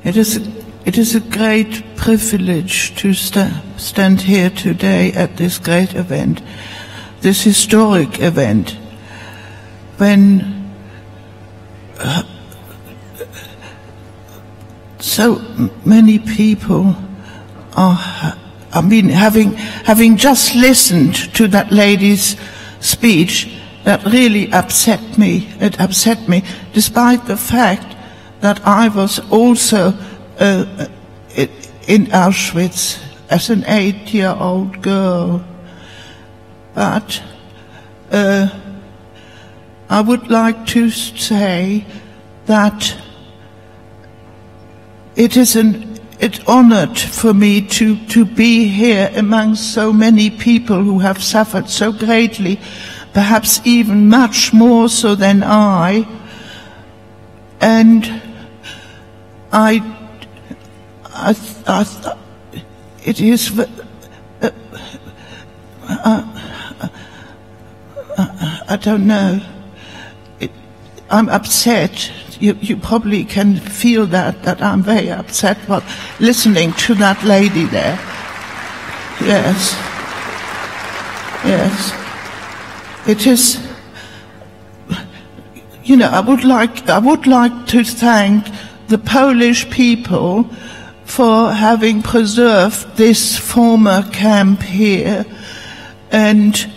It is a great privilege to stand here today at this great event, this historic event, when so many people are, having just listened to that lady's speech, that really upset me. It upset me, despite the fact that I was also in Auschwitz as an 8-year-old girl. But I would like to say that it's honored for me to be here among so many people who have suffered so greatly, perhaps even much more so than I. And I it is, I don't know, I'm upset. You probably can feel that I'm very upset while listening to that lady there. Yes. Yes. It is, you know, I would like to thank the Polish people for having preserved this former camp here and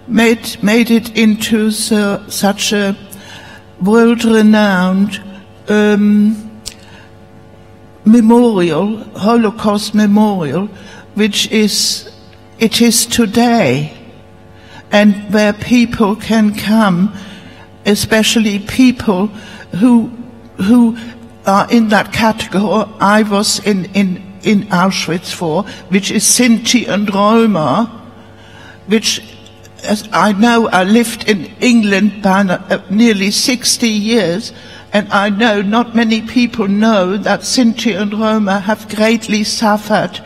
made it into such a world-renowned memorial, Holocaust memorial, which it is today, and where people can come, especially people who are in that category I was in Auschwitz for, which is Sinti and Roma, which, as I know, I lived in England by nearly 60 years, and I know not many people know that Sinti and Roma have greatly suffered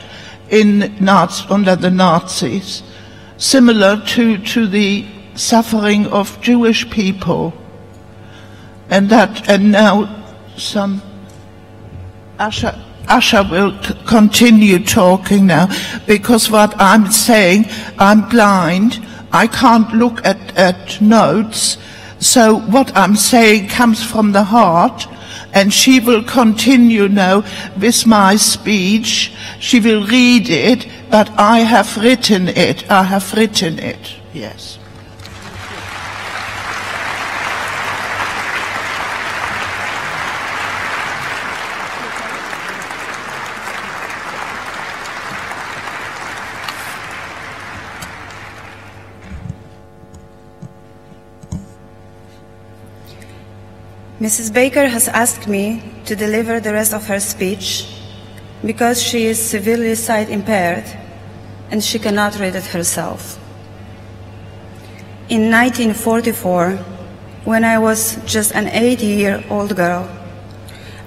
under the Nazis, similar to the suffering of Jewish people. And now some Asha will continue talking now, because what I'm saying, I'm blind, I can't look at notes, so what I'm saying comes from the heart, and she will continue now with my speech. She will read it, but I have written it, yes. Mrs. Baker has asked me to deliver the rest of her speech because she is severely sight impaired and she cannot read it herself. In 1944, when I was just an 8-year-old girl,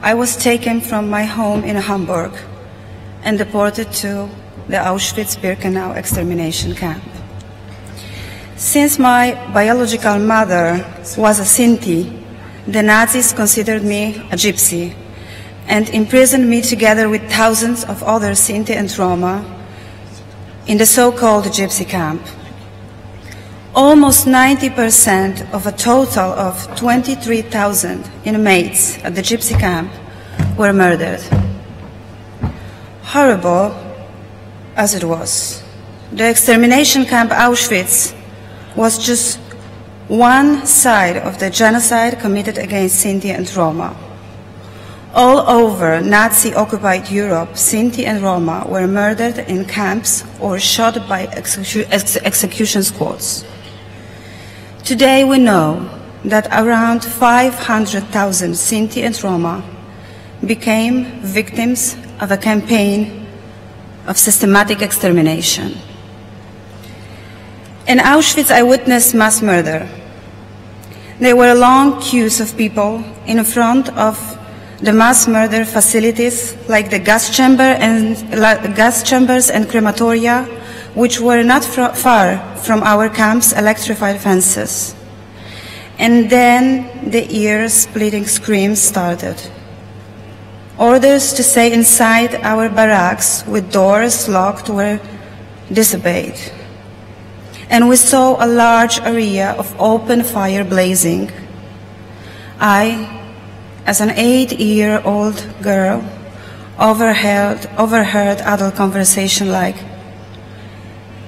I was taken from my home in Hamburg and deported to the Auschwitz-Birkenau extermination camp. Since my biological mother was a Sinti, the Nazis considered me a gypsy and imprisoned me together with thousands of other Sinti and Roma in the so-called gypsy camp. Almost 90% of a total of 23,000 inmates at the gypsy camp were murdered. Horrible as it was, the extermination camp Auschwitz was just one side of the genocide committed against Sinti and Roma. All over Nazi-occupied Europe, Sinti and Roma were murdered in camps or shot by execution squads. Today we know that around 500,000 Sinti and Roma became victims of a campaign of systematic extermination. In Auschwitz, I witnessed mass murder. There were long queues of people in front of the mass murder facilities like the gas chambers and crematoria, which were not far from our camp's electrified fences. And then the ear-splitting screams started. Orders to stay inside our barracks with doors locked were disobeyed. And we saw a large area of open fire blazing. I, as an 8-year-old girl, overheard adult conversation like,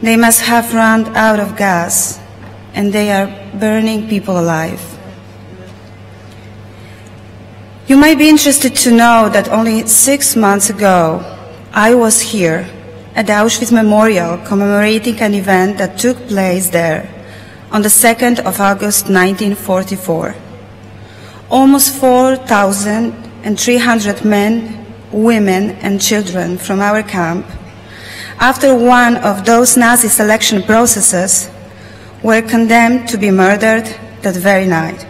"They must have run out of gas, and they are burning people alive." You might be interested to know that only 6 months ago, I was here at the Auschwitz Memorial commemorating an event that took place there on the 2nd of August 1944. Almost 4,300 men, women and children from our camp, after one of those Nazi selection processes, were condemned to be murdered that very night.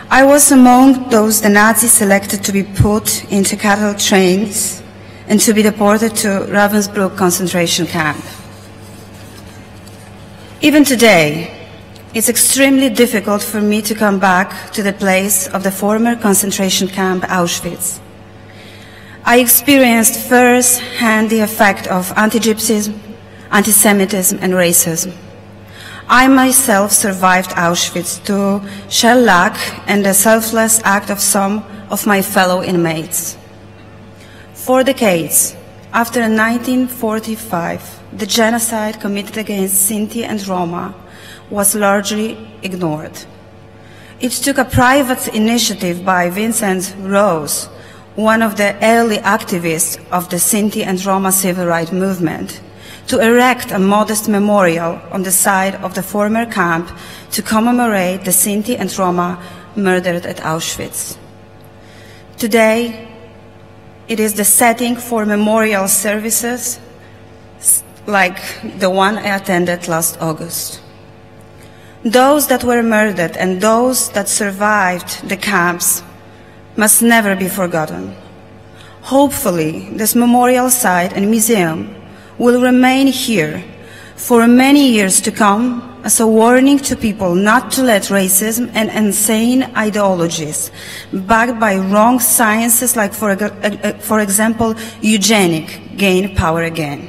I was among those the Nazis selected to be put into cattle trains and to be deported to Ravensbrück concentration camp. Even today, it's extremely difficult for me to come back to the place of the former concentration camp Auschwitz. I experienced first-hand the effect of anti-Gypsyism, anti-Semitism and racism. I myself survived Auschwitz to shell-shock and the selfless act of some of my fellow inmates. For decades, after 1945, the genocide committed against Sinti and Roma was largely ignored. It took a private initiative by Vincent Rose, one of the early activists of the Sinti and Roma civil rights movement, to erect a modest memorial on the site of the former camp to commemorate the Sinti and Roma murdered at Auschwitz. Today, it is the setting for memorial services like the one I attended last August. Those that were murdered and those that survived the camps must never be forgotten. Hopefully, this memorial site and museum will remain here for many years to come as a warning to people not to let racism and insane ideologies backed by wrong sciences like, for example, eugenics, gain power again.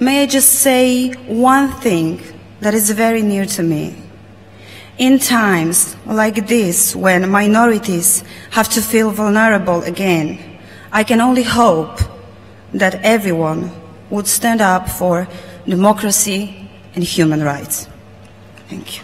May I just say one thing that is very near to me. In times like this, when minorities have to feel vulnerable again, I can only hope that everyone would stand up for democracy and human rights. Thank you.